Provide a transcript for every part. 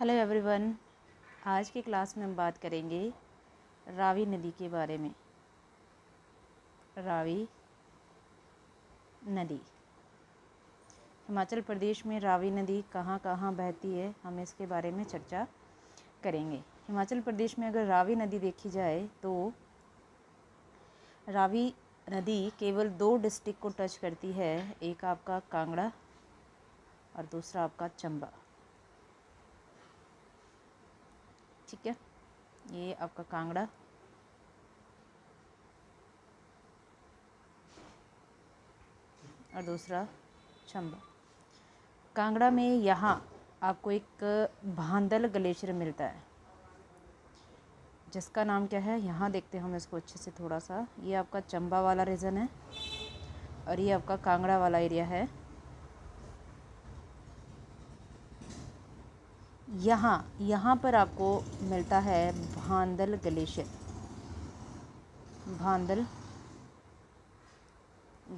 Hello everyone. आज की class में हम बात करेंगे रावी नदी के बारे में। रावी नदी हिमाचल प्रदेश में रावी नदी कहाँ कहाँ बहती है, हम इसके बारे में चर्चा करेंगे। हिमाचल प्रदेश में अगर रावी नदी देखी जाए तो रावी नदी केवल 2 डिस्ट्रिक्ट को टच करती है। एक आपका कांगड़ा और दूसरा आपका चंबा। ठीक है, ये आपका कांगड़ा और दूसरा चंबा। कांगड़ा में यहाँ आपको एक भांदल ग्लेशियर मिलता है, जिसका नाम क्या है, यहाँ देखते हैं हम इसको अच्छे से थोड़ा सा। ये आपका चंबा वाला रीजन है और ये आपका कांगड़ा वाला एरिया है। यहाँ पर आपको मिलता है भांदल ग्लेशियर। भांदल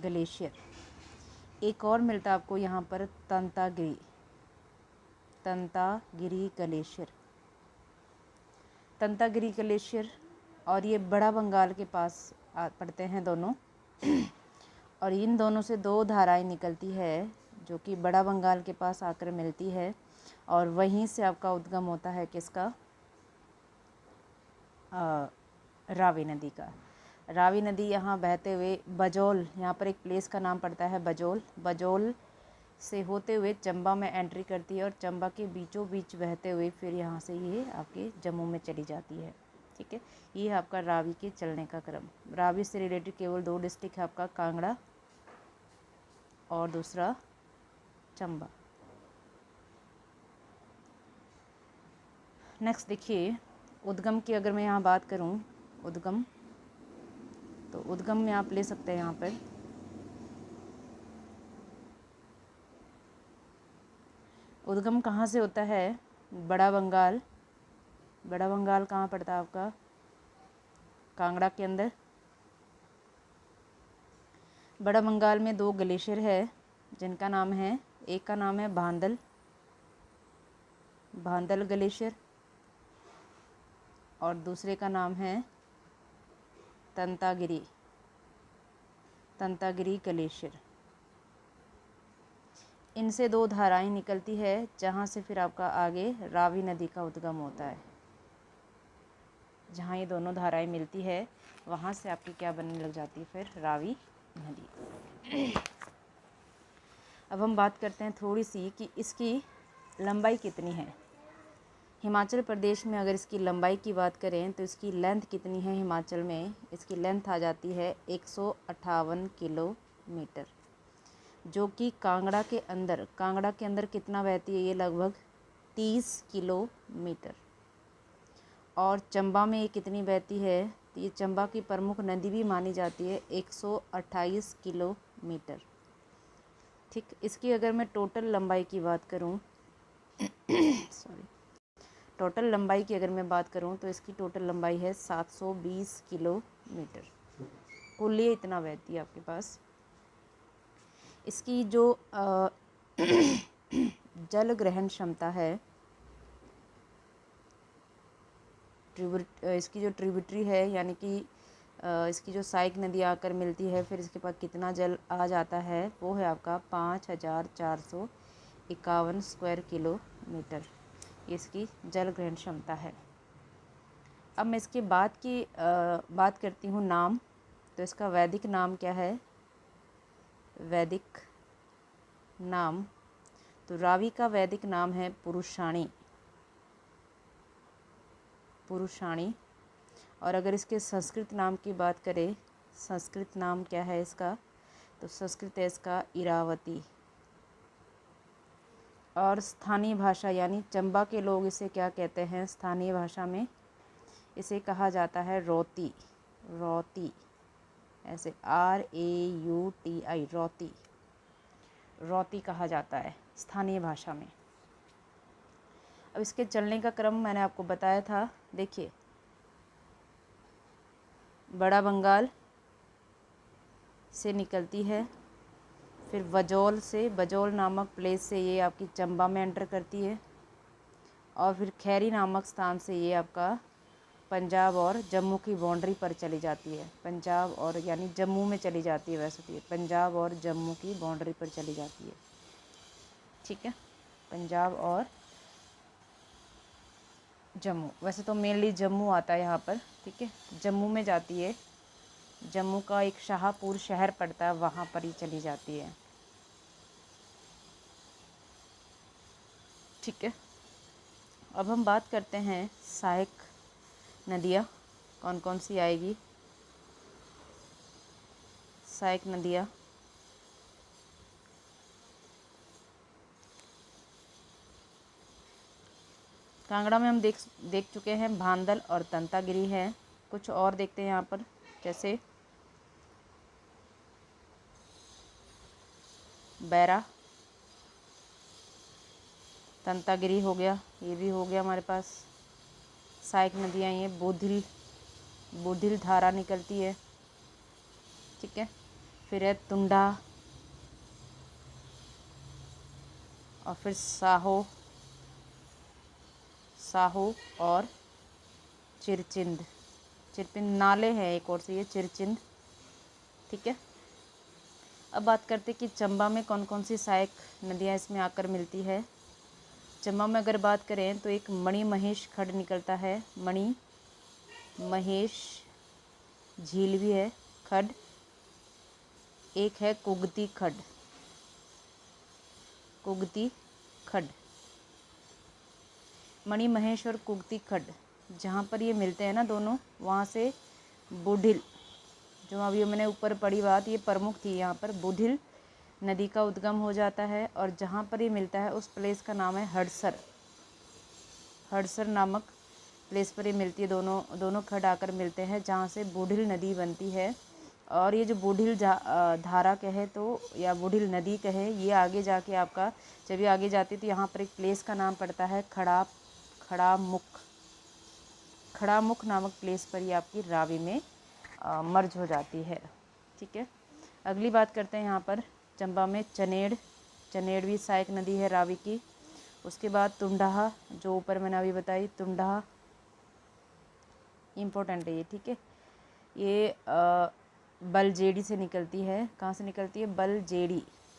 ग्लेशियर। एक और मिलता है आपको यहाँ पर तंतागिरी ग्लेशियर। तंतागिरी ग्लेशियर और ये बड़ा बंगाल के पास पड़ते हैं दोनों। और इन दोनों से 2 धाराएं निकलती है जो कि बड़ा बंगाल के पास आकर मिलती है और वहीं से आपका उद्गम होता है किसका, रावी नदी का। रावी नदी यहाँ बहते हुए बजोल, यहाँ पर एक प्लेस का नाम पड़ता है बजोल से होते हुए चंबा में एंट्री करती है और चंबा के बीचों बीच बहते हुए फिर यहाँ से ये आपके जम्मू में चली जाती है। ठीक है, ये है आपका रावी के चलने का क्रम। रावी से रिलेटेड केवल 2 डिस्ट्रिक्ट है आपका, कांगड़ा और दूसरा चंबा। नेक्स्ट देखिए, उद्गम की अगर मैं यहाँ बात करूँ, उद्गम तो उद्गम में आप ले सकते हैं यहाँ पर उद्गम कहाँ से होता है। बड़ा बंगाल कहाँ पड़ता है आपका, कांगड़ा के अंदर। बड़ा बंगाल में 2 ग्लेशियर है जिनका नाम है, एक का नाम है भांदल ग्लेशियर और दूसरे का नाम है तंतागिरी ग्लेशियर। इनसे 2 धाराएं निकलती है जहाँ से फिर आपका आगे रावी नदी का उद्गम होता है। जहाँ ये दोनों धाराएं मिलती है वहाँ से आपकी क्या बनने लग जाती है, फिर रावी नदी। अब हम बात करते हैं थोड़ी सी कि इसकी लंबाई कितनी है। हिमाचल प्रदेश में अगर इसकी लंबाई की बात करें तो इसकी लेंथ कितनी है, हिमाचल में इसकी लेंथ आ जाती है 158 किलोमीटर, जो कि कांगड़ा के अंदर कितना बहती है, ये लगभग 30 किलोमीटर। और चंबा में ये कितनी बहती है, तो ये चंबा की प्रमुख नदी भी मानी जाती है, 128 किलोमीटर। ठीक, इसकी अगर मैं टोटल लंबाई की बात करूं टोटल लंबाई की अगर मैं बात करूं तो इसकी टोटल लंबाई है 720 किलोमीटर। कुल ये इतना बहती है आपके पास। इसकी जो जल ग्रहण क्षमता है, इसकी जो ट्रिब्यूटरी है, यानी कि इसकी जो सहायक नदी आकर मिलती है फिर इसके पास कितना जल आ जाता है, वो है आपका 5451 स्क्वायर किलोमीटर। इसकी जल ग्रहण क्षमता है। अब मैं इसके बात करती हूँ नाम। तो इसका वैदिक नाम क्या है, वैदिक नाम, तो रावी का वैदिक नाम है पुरुषाणी। और अगर इसके संस्कृत नाम की बात करें, संस्कृत नाम क्या है इसका, तो संस्कृत है इसका इरावती। और स्थानीय भाषा यानी चंबा के लोग इसे क्या कहते हैं, स्थानीय भाषा में इसे कहा जाता है रौती। ऐसे RAUTI, रौती कहा जाता है स्थानीय भाषा में। अब इसके चलने का क्रम मैंने आपको बताया था। देखिए, बड़ा बंगाल से निकलती है, फिर बजोल नामक प्लेस से ये आपकी चंबा में एंटर करती है और फिर खैरी नामक स्थान से ये आपका पंजाब और जम्मू की बाउंड्री पर चली जाती है। पंजाब और यानी जम्मू में चली जाती है, वैसे तो ये पंजाब और जम्मू की बाउंड्री पर चली जाती है। ठीक है, पंजाब और जम्मू, वैसे तो मेनली जम्मू आता है यहाँ पर। ठीक है, जम्मू में जाती है, जम्मू का एक शाहपुर शहर पड़ता है, वहाँ पर ही चली जाती है। ठीक है, अब हम बात करते हैं सहायक नदियाँ कौन कौन सी आएगी। सहायक नदियाँ कांगड़ा में हम देख चुके हैं, भांदल और तंतागिरी है। कुछ और देखते हैं यहाँ पर, जैसे बैरा, तंतागिरी हो गया, ये भी हो गया हमारे पास। सहायक नदियाँ ये बुधिल धारा निकलती है। ठीक है, फिर है तुंडा, और फिर साहो और चिरचिंद नाले हैं एक और से, ये चिरचिंद। ठीक है, अब बात करते हैं कि चंबा में कौन कौन सी सहायक नदियाँ इसमें आकर मिलती है। चंबा में अगर बात करें तो एक मणि महेश खड्ड निकलता है, मणि महेश झील भी है खड्ड। एक है कुगती खड्ड, मणि महेश और कुगती खड्ड जहाँ पर ये मिलते हैं ना दोनों, वहाँ से बुढ़िल, जो अभी मैंने ऊपर पढ़ी बात, ये प्रमुख थी यहाँ पर, बुढ़िल नदी का उद्गम हो जाता है। और जहाँ पर ये मिलता है उस प्लेस का नाम है हड़सर नामक प्लेस पर ये मिलती है, दोनों खड्ड आकर मिलते हैं, जहाँ से बुढ़िल नदी बनती है। और ये जो बुढ़िल धारा कहे तो, या बुढ़िल नदी कहे, ये आगे जाके आपका, जब ये आगे जाती है तो यहाँ पर एक प्लेस का नाम पड़ता है खड़ामुख नामक प्लेस पर ये आपकी रावी में मर्ज हो जाती है। ठीक है, अगली बात करते हैं यहाँ पर चंबा में चनेड़ भी सहायक नदी है रावी की। उसके बाद तुंडाहा, जो ऊपर मैंने अभी बताई, तुंडाहा इम्पोर्टेंट है ये। ठीक है, ये बलजेड़ी से निकलती है। कहाँ से निकलती है?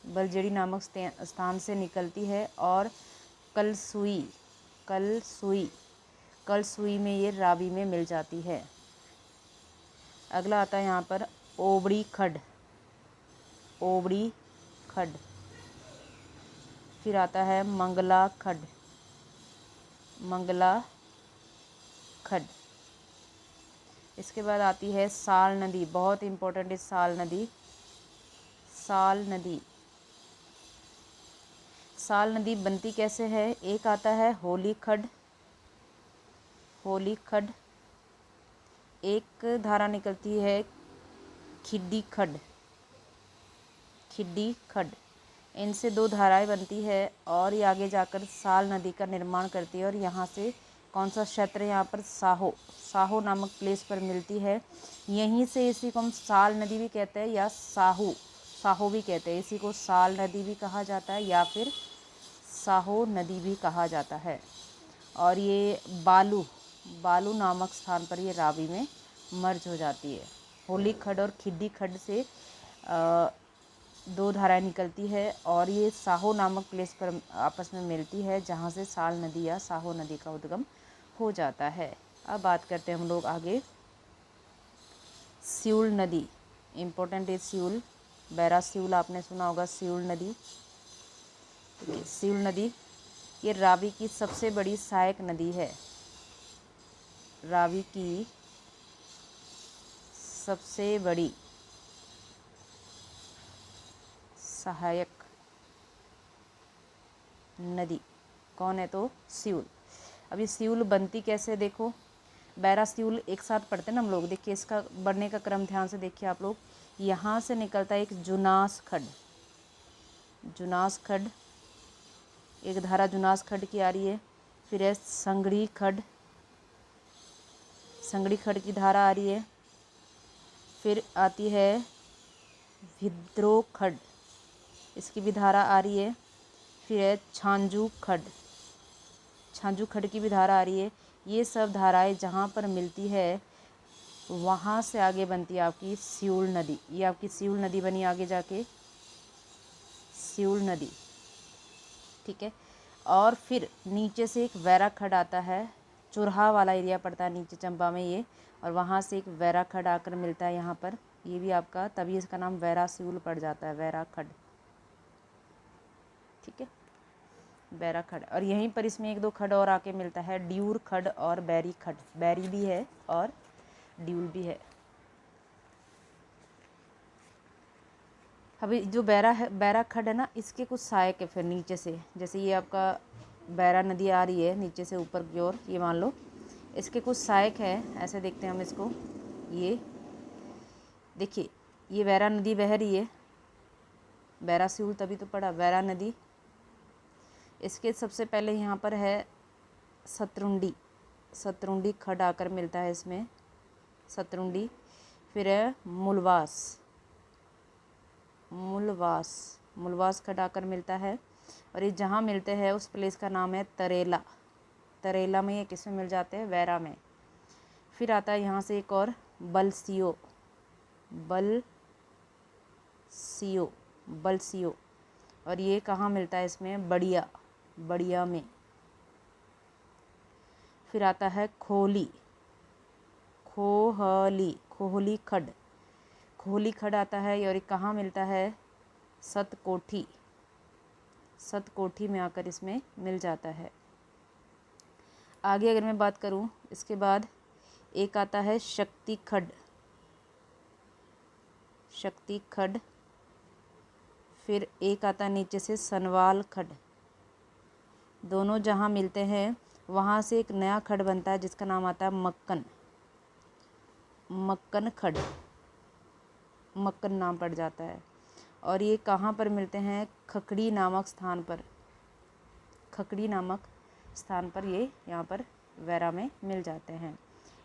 बलजेड़ी नामक स्थान से निकलती है, और कलसुई में ये रावी में मिल जाती है। अगला आता है यहाँ पर ओबड़ी खड्ड, फिर आता है मंगला खड्ड। इसके बाद आती है साल नदी, बहुत इम्पोर्टेंट है साल नदी बनती कैसे है? एक आता है होली खड्ड, एक धारा निकलती है खिड्डी खड्ड। इनसे दो धाराएं बनती है, और ये आगे जाकर साल नदी का निर्माण करती है। और यहाँ से कौन सा क्षेत्र है? यहाँ पर साहो नामक प्लेस पर मिलती है। यहीं से इसी को हम साल नदी भी कहते हैं, या साहो भी कहते हैं। इसी को साल नदी भी कहा जाता है, या फिर साहो नदी भी कहा जाता है। और ये बालू नामक स्थान पर ये रावी में मर्ज हो जाती है। होली खड्ड और खिड्डी खड्ड से दो धाराएं निकलती है, और ये साहो नामक प्लेस पर आपस में मिलती है, जहाँ से साल नदी या साहो नदी का उद्गम हो जाता है। अब बात करते हैं हम लोग आगे, सिउल नदी इम्पोर्टेंट है। सिउल, बैरा सिउल आपने सुना होगा, सिउल नदी ये रावी की सबसे बड़ी सहायक नदी है। रावी की सबसे बड़ी सहायक नदी कौन है? तो सिउल। अभी सिउल बनती कैसे देखो, बैरा सिउल एक साथ पढ़ते हैं ना हम लोग। देखिए इसका बढ़ने का क्रम ध्यान से देखिए आप लोग। यहाँ से निकलता है एक जुनास खड्ड, एक धारा जुनास खड्ड की आ रही है। फिर है संगड़ी खड्ड की धारा आ रही है। फिर आती है विद्रोह खड्ड, इसकी भी धारा आ रही है। फिर है छांजू छाजू खड्ड की भी धारा आ रही है। ये सब धाराएं जहाँ पर मिलती है वहाँ से आगे बनती है आपकी सियूल नदी। ये आपकी सियूल नदी बनी आगे जाके, सियूल नदी, ठीक है। और फिर नीचे से एक वैरा खड्ड आता है, चुरहा वाला एरिया पड़ता है नीचे चंबा में ये, और वहाँ से एक वैरा खड्ड आकर मिलता है यहाँ पर। ये भी आपका, तभी इसका नाम वैरा सियूल पड़ जाता है, वैरा खड्ड, ठीक है, वैरा खड्ड। और यहीं पर इसमें एक दो खड्ड और आके मिलता है, ड्यूर खड्ड और बैरी खड्ड। बैरी भी है और ड्यूल भी है। अभी जो बैरा है, बैरा खड्ड है ना, इसके कुछ सहायक है फिर नीचे से, जैसे ये आपका बैरा नदी आ रही है नीचे से ऊपर की ओर, ये मान लो इसके कुछ सहायक है। ऐसे देखते हैं हम इसको, ये देखिए ये बैरा नदी बह रही है, बैरा सियूल तभी तो पड़ा, बैरा नदी। इसके सबसे पहले यहाँ पर है सतरुंडी, सतरुंडी खड्ड आकर मिलता है इसमें, सतरुंडी। फिर है मुलवास, मुलवास, मुलवास खड्ड आकर मिलता है। और ये जहाँ मिलते हैं उस प्लेस का नाम है तरेला, तरेला में ये किस में मिल जाते हैं, वैरा में। फिर आता है यहाँ से एक और बलसियो, बलसियो, बलसियो। और ये कहाँ मिलता है इसमें, बढ़िया, बढ़िया में। फिर आता है खोली, खोहली, खोहली खड्ड, खोहली खड्ड आता है। और ये कहाँ मिलता है, सतकोठी, सतकोठी में आकर इसमें मिल जाता है। आगे अगर मैं बात करूँ, इसके बाद एक आता है शक्ति खड्ड, शक्ति खड्ड। फिर एक आता है नीचे से सनवाल खड्ड। दोनों जहाँ मिलते हैं वहाँ से एक नया खड्ड बनता है जिसका नाम आता है मक्कन, मक्कन खड्ड, मक्कन नाम पड़ जाता है। और ये कहाँ पर मिलते हैं, खकड़ी नामक स्थान पर, खकड़ी नामक स्थान पर ये यहाँ पर वैरा में मिल जाते हैं।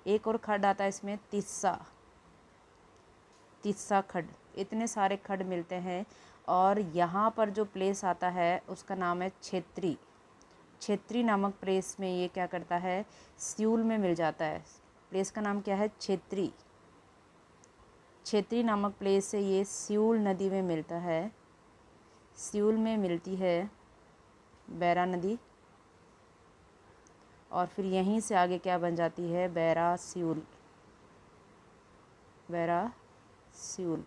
एक और खड्ड आता है इसमें तिस्सा, तिस्सा खड्ड। इतने सारे खड्ड मिलते हैं। और यहाँ पर जो प्लेस आता है उसका नाम है छेत्री, छेत्री नामक प्लेस में ये क्या करता है, सियूल में मिल जाता है। प्लेस का नाम क्या है, छेत्री, छेत्री नामक प्लेस से ये सियूल नदी में मिलता है, सियूल में मिलती है बैरा नदी। और फिर यहीं से आगे क्या बन जाती है, बैरा सियूल, बैरा सियूल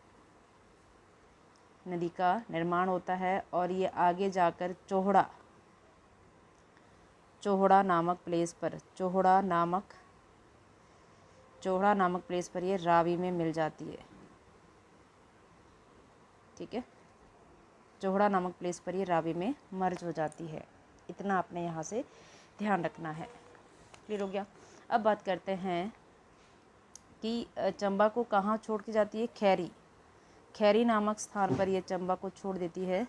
नदी का निर्माण होता है। और ये आगे जाकर चोहड़ा, चोहड़ा नामक प्लेस पर, चोहड़ा नामक, चोहड़ा नामक प्लेस पर ये रावी में मिल जाती है, ठीक है। चोहड़ा नामक प्लेस पर ये रावी में मर्ज हो जाती है। इतना आपने यहाँ से ध्यान रखना है। क्लियर हो गया। अब बात करते हैं कि चंबा को कहाँ छोड़ के जाती है, खैरी, खैरी नामक स्थान पर ये चंबा को छोड़ देती है।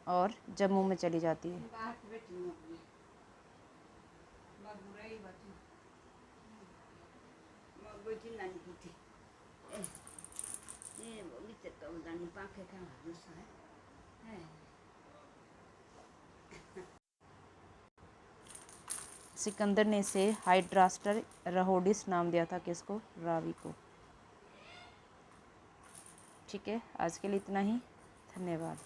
और जम्मू में चली जाती है। सिकंदर ने इसे हाइड्रास्टर रहोडिस नाम दिया था, किसको, रावी को। ठीक है, आज के लिए इतना ही, धन्यवाद।